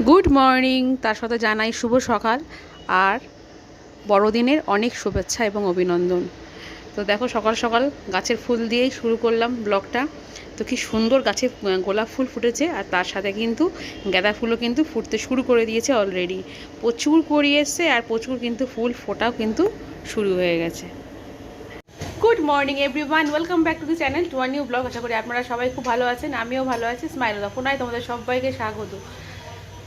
Good morning, তার সাথে জানাই শুভ সকাল আর বড়দিনের অনেক শুভেচ্ছা এবং অভিনন্দন। তো দেখো সকাল সকাল গাছের ফুল দিয়েই শুরু করলাম ব্লগটা। তো কি সুন্দর গাছে গোলাপ ফুল ফুটেছে, আর তার সাথে কিন্তু গাঁদা ফুলও কিন্তু ফুটতে শুরু করে দিয়েছে অলরেডি। প্রচুর করি এসছে আর প্রচুর কিন্তু ফুল ফোটাও কিন্তু শুরু হয়ে গেছে। Good morning everyone, welcome back to the channel to a new blog. আশা করি আপনারা সবাই খুব ভালো আছেন, আমিও ভালো আছি। স্মাইল দফনায় তোমাদের সবাইকে স্বাগত।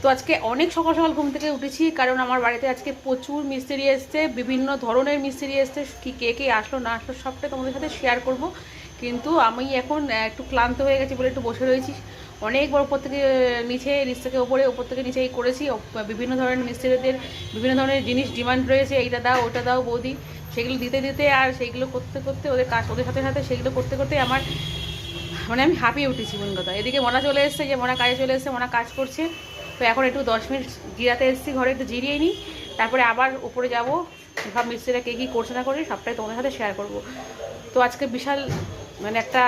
তো আজকে অনেক সকাল সকাল ঘুম থেকে উঠেছি, কারণ আমার বাড়িতে আজকে প্রচুর মিস্ত্রি এসছে, বিভিন্ন ধরনের মিস্ত্রি এসছে। কি কে কে আসলো না আসলো সবটাই তোমাদের সাথে শেয়ার করব। কিন্তু আমি এখন একটু ক্লান্ত হয়ে গেছি বলে একটু বসে রয়েছি। অনেক বড় ওপর থেকে নিচে, নিচ থেকে ওপরে, ওপর থেকে নিচে এই করেছি। বিভিন্ন ধরনের মিস্ত্রিদের বিভিন্ন ধরনের জিনিস ডিমান্ড রয়েছে, এইটা দাও ওটা দাও বৌদি, সেগুলো দিতে দিতে আর সেইগুলো করতে করতে ওদের কাজ, ওদের সাথে সাথে সেইগুলো করতে করতে আমার আমি হাঁপিয়ে উঠেছি মন কথা। এদিকে মনা চলে এসছে, যে মনা কাজে চলে এসছে, মনা কাজ করছে। তো এখন একটু 10 মিনিট জিরাতে এসেছি, ঘরে একটু জিরিয়ে নিই, তারপরে আবার উপরে যাব। সব মিস্ত্রিরা কে কী করছে না করে সবটাই তোমাদের সাথে শেয়ার করব। তো আজকে বিশাল একটা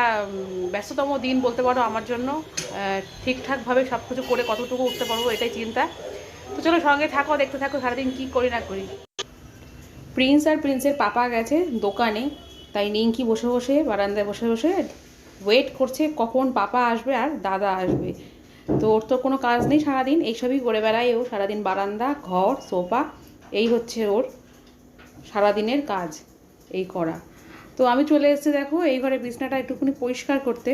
ব্যস্ততম দিন বলতে পারো আমার জন্য। ঠিকঠাকভাবে সব কিছু করে কতটুকু উঠতে পারবো এটাই চিন্তা। তো চলো সঙ্গে থাকো, দেখতে থাকো সারাদিন কী করি না করি। প্রিন্স আর প্রিন্সের পাপা গেছে দোকানে, তাই নিঙ্কি বসে বসে বারান্দায় বসে বসে ওয়েট করছে কখন পাপা আসবে আর দাদা আসবে। তো ওর তো কোনো কাজ নেই, সারাদিন এইসবই করে বেড়ায় ও। সারাদিন বারান্দা, ঘর, সোফা, এই হচ্ছে ওর সারাদিনের কাজ, এই করা। তো আমি চলে এসেছি দেখো এই ঘরে বিছনাটা একটুখানি পরিষ্কার করতে,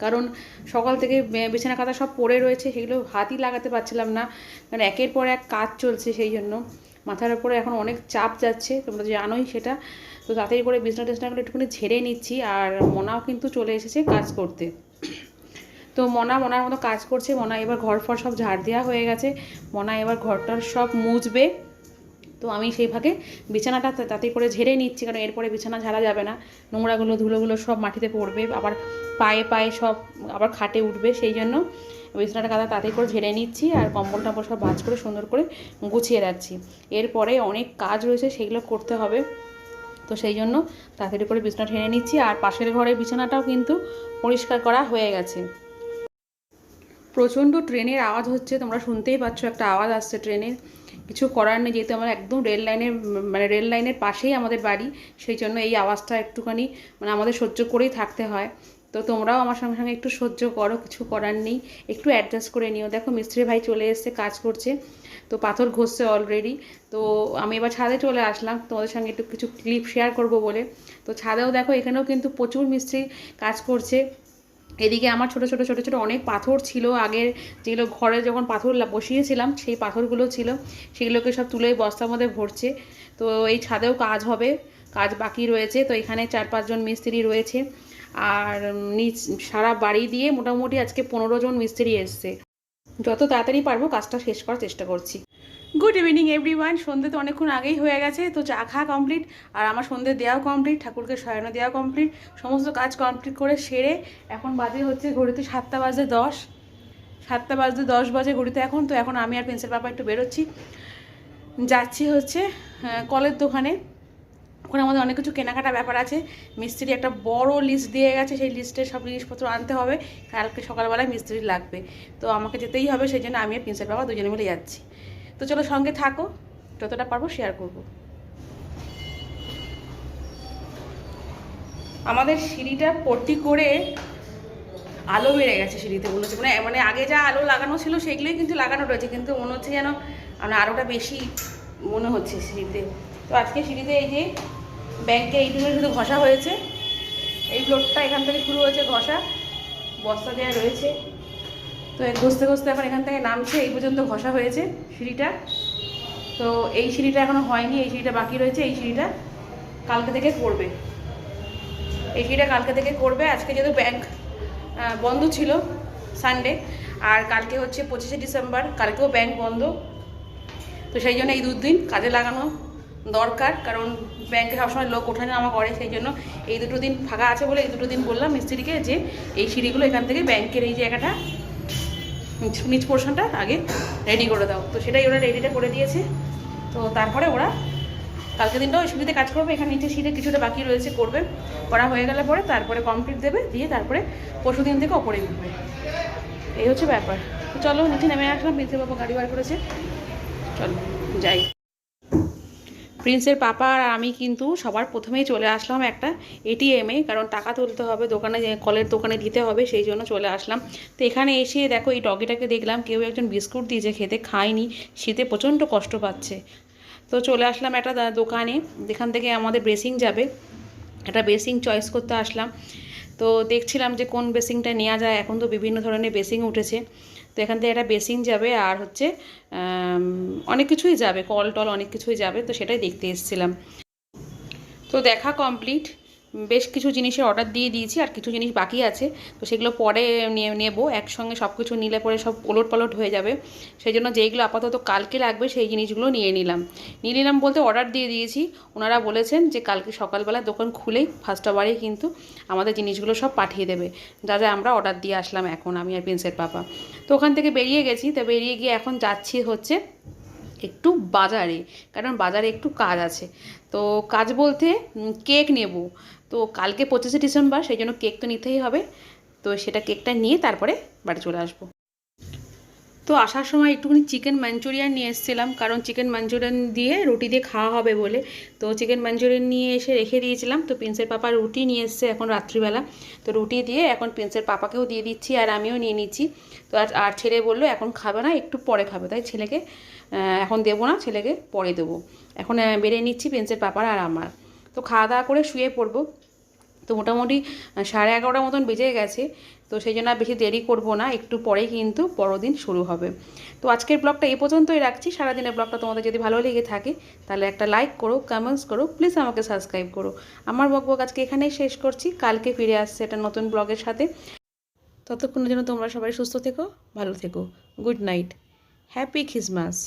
কারণ সকাল থেকে বিছানা কাঁথা সব পড়ে রয়েছে, সেগুলো হাতই লাগাতে পারছিলাম না, কারণ একের পর এক কাজ চলছে, সেই জন্য মাথার উপরে এখন অনেক চাপ যাচ্ছে, তোমরা জানোই সেটা। তো তাড়াতাড়ি করে বিছনা টিছনাগুলো একটুখানি ঝেড়ে নিচ্ছি। আর মনাও কিন্তু চলে এসেছে কাজ করতে। তো মনার মতো কাজ করছে। মনা এবার ঘর ফর সব ঝাড় দেওয়া হয়ে গেছে, মনা এবার ঘরটার সব মুছবে। তো আমি সেই ভাগে বিছানাটা তাতে করে ঝেড়ে নিচ্ছি, কারণ এরপরে বিছানা ঝাড়া যাবে না, নোংরাগুলো ধুলোগুলো সব মাটিতে পড়বে, আবার পায়ে পায়ে সব আবার খাটে উঠবে, সেই জন্য বিছানাটা কাদা তাতে করে ঝেড়ে নিচ্ছি। আর কম্বল টম্বল সব ভাঁজ করে সুন্দর করে গুছিয়ে রাখছি। এরপরে অনেক কাজ রয়েছে, সেগুলো করতে হবে। তো সেই জন্য তাড়াতাড়ি করে বিছানা ঝেড়ে নিচ্ছি। আর পাশের ঘরের বিছানাটাও কিন্তু পরিষ্কার করা হয়ে গেছে। প্রচণ্ড ট্রেনের আওয়াজ হচ্ছে, তোমরা শুনতেই পাচ্ছ, একটা আওয়াজ আসছে ট্রেনের। কিছু করার নেই, যেহেতু আমার একদম রেল লাইনের পাশেই আমাদের বাড়ি, সেই জন্য এই আওয়াজটা একটুখানি আমাদের সহ্য করেই থাকতে হয়। তো তোমরাও আমার সঙ্গে সঙ্গে একটু সহ্য করো, কিছু করার নেই, একটু অ্যাডজাস্ট করে নিও। দেখো মিস্ত্রি ভাই চলে এসছে, কাজ করছে, তো পাথর ঘষছে অলরেডি। তো আমি এবার ছাদে চলে আসলাম তোমাদের সঙ্গে একটু কিছু ক্লিপ শেয়ার করব বলে। তো ছাদেও দেখো এখানেও কিন্তু প্রচুর মিস্ত্রি কাজ করছে। এদিকে আমার ছোট ছোট ছোট ছোট অনেক পাথর ছিল আগের, যেগুলো ঘরে যখন পাথর বসিয়েছিলাম সেই পাথরগুলো ছিল, সেগুলোকে সব তুলে বস্তার মধ্যে ভরছে। তো এই ছাদেও কাজ হবে, কাজ বাকি রয়েছে। তো এখানে 4-5 জন মিস্ত্রি রয়েছে, আর নিচ সারা বাড়ি দিয়ে মোটামুটি আজকে 15 জন মিস্ত্রি এসছে। যত তাড়াতাড়ি পারবো কাজটা শেষ করার চেষ্টা করছি। Good evening everyone. সন্ধ্যে তো অনেকক্ষণ আগেই হয়ে গেছে, তো চা খাওয়া কমপ্লিট, আর আমার সন্ধ্যে দেওয়াও কমপ্লিট, ঠাকুরকে শয়নো দেওয়া কমপ্লিট, সমস্ত কাজ কমপ্লিট করে সেরে এখন বাজে হচ্ছে ঘড়িতে 7:10, 7:10 বাজে ঘড়িতে এখন। তো এখন আমি আর প্রিন্সের বাবা একটু বেরোচ্ছি, যাচ্ছি হচ্ছে কলের দোকানে। ওখানে আমাদের অনেক কিছু কেনাকাটা ব্যাপার আছে। মিস্ত্রি একটা বড় লিস্ট দিয়ে গেছে, সেই লিস্টের সব জিনিসপত্র আনতে হবে, কালকে সকালবেলায় মিস্ত্রি লাগবে। তো আমাকে যেতেই হবে, সেই জন্য আমি আর প্রিন্সের বাবা দুজনে মিলে যাচ্ছি। তো চলো সঙ্গে থাকো, যতটা পারবো শেয়ার করব। আমাদের সিঁড়িটা পট্টি করে আলো বেড়ে গেছে সিঁড়িতে, মনে হচ্ছে আগে যা আলো লাগানো ছিল সেগুলোই কিন্তু লাগানো রয়েছে, কিন্তু মনে হচ্ছে যেন আলোটা বেশি মনে হচ্ছে সিঁড়িতে। তো আজকে সিঁড়িতে এই যে ব্যাংকে এইটুকু শুধু ঘষা হয়েছে, এই ফ্লোরটা এখান থেকে শুরু হয়েছে ঘষা, বস্তা দেওয়া রয়েছে। তো ঘষতে ঘষতে এখন এখান থেকে নামছে, এই পর্যন্ত ঘষা হয়েছে সিঁড়িটা। তো এই সিঁড়িটা এখনও হয়নি, এই সিঁড়িটা বাকি রয়েছে, এই সিঁড়িটা কালকে থেকে করবে, এই সিঁড়িটা কালকে থেকে করবে। আজকে যেহেতু ব্যাংক বন্ধ ছিল সানডে, আর কালকে হচ্ছে 25শে ডিসেম্বর, কালকেও ব্যাংক বন্ধ। তো সেই জন্য এই 2 দিন কাজে লাগানো দরকার, কারণ ব্যাংকে সবসময় লোক ওঠানো নামা করে, সেই জন্য এই 2 দিন ফাঁকা আছে বলে এই 2 দিন বললাম মিস্ত্রিকে যে এই সিঁড়িগুলো এখান থেকে ব্যাংকের এই জায়গাটা নিচ পোর্শনটা আগে রেডি করে দাও। তো সেটাই ওরা রেডিটা করে দিয়েছে। তো তারপরে ওরা কালকে দিনটাও ওই সিঁড়িতে কাজ করবে, এখানে নিচে সিঁড়ে কিছুটা বাকি রয়েছে, করবে, করা হয়ে গেলে পরে তারপরে কমপ্লিট দেবে, দিয়ে তারপরে পরশু দিন থেকে ওপরে উঠবে। এই হচ্ছে ব্যাপার। তো চলো নিচে নেমে আসলাম, প্রিন্সের বাবা গাড়ি বার করেছে, চলো যাই। প্রিন্সের পাপা আর আমি কিন্তু সবার প্রথমেই চলে আসলাম একটা এটিএমে, কারণ টাকা তুলতে হবে দোকানে, কলের দোকানে দিতে হবে, সেই জন্য চলে আসলাম। তো এখানে এসে দেখো এই ডগিটাকে দেখলাম, কেউ একজন বিস্কুট দিয়েছে খেতে, খায়নি, শীতে প্রচণ্ড কষ্ট পাচ্ছে। তো চলে আসলাম একটা দোকানে, যেখান থেকে আমাদের বেসিং যাবে, একটা বেসিং চয়েস করতে আসলাম। তো দেখছিলাম যে কোন বেসিংটা নেওয়া যায়, এখন তো বিভিন্ন ধরনের বেসিং উঠেছে। তো এখান থেকে একটা বেসিং যাবে, আর হচ্ছে অনেক কিছুই যাবে, কল টল অনেক কিছুই যাবে, তো সেটাই দেখতে এসেছিলাম। তো দেখা কমপ্লিট, বেশ কিছু জিনিসের অর্ডার দিয়ে দিয়েছি, আর কিছু জিনিস বাকি আছে, তো সেগুলো পরে নেব। একসঙ্গে সব কিছু নিলে পরে সব ওলট পালট হয়ে যাবে, সেই জন্য যেইগুলো আপাতত কালকে লাগবে সেই জিনিসগুলো নিয়ে নিলাম বলতে অর্ডার দিয়ে দিয়েছি। ওনারা বলেছেন যে কালকে সকালবেলা দোকান খুলেই ফার্স্ট আওয়ারেই কিন্তু আমাদের জিনিসগুলো সব পাঠিয়ে দেবে, যা যা আমরা অর্ডার দিয়ে আসলাম এখন আমি আর প্রিন্সের পাপা। তো ওখান থেকে বেরিয়ে গেছি, তো বেরিয়ে গিয়ে এখন যাচ্ছি হচ্ছে একটু বাজারে, কারণ বাজারে একটু কাজ আছে। তো কাজ বলতে কেক নেব, তো কালকে 25শে ডিসেম্বর, সেই জন্য কেক তো নিতেই হবে। তো সেটা কেকটা নিয়ে তারপরে বাড়ি চলে আসবো। তো আসার সময় একটুখানি চিকেন মাঞ্চুরিয়ান নিয়ে এসেছিলাম, কারণ চিকেন মাঞ্চুরিয়ান দিয়ে রুটি দিয়ে খাওয়া হবে বলে। তো চিকেন মাঞ্চুরিয়ান নিয়ে এসে রেখে দিয়েছিলাম। তো প্রিন্সের পাপা রুটি নিয়ে এসছে এখন রাত্রিবেলা, তো রুটি দিয়ে এখন প্রিন্সের পাপাকেও দিয়ে দিচ্ছি, আর আমিও নিয়ে নিচ্ছি। তো আর ছেলে বললো এখন খাবে না, একটু পরে খাবে, তাই ছেলেকে এখন দেবো না, ছেলেকে পরে দেবো। এখন বেড়ে নিচ্ছি প্রিন্সের পাপার আর আমার। তো খাওয়া দাওয়া করে শুয়ে পড়বো। তো মোটামুটি 11:30 মতন বেজে গেছে, তো সেই জন্য আর বেশি দেরি করব না, একটু পরেই কিন্তু বড়দিন শুরু হবে। তো আজকের ব্লগটা এই পর্যন্তই রাখছি। সারাদিনের ব্লগটা তোমাদের যদি ভালো লেগে থাকে তাহলে একটা লাইক করো, কমেন্টস করো, প্লিজ আমাকে সাবস্ক্রাইব করো। আমার বকবক আজকে এখানেই শেষ করছি, কালকে ফিরে আসছে একটা নতুন ব্লগের সাথে। ততক্ষণের জন্য তোমরা সবাই সুস্থ থেকো, ভালো থেকো, গুড নাইট, হ্যাপি ক্রিসমাস।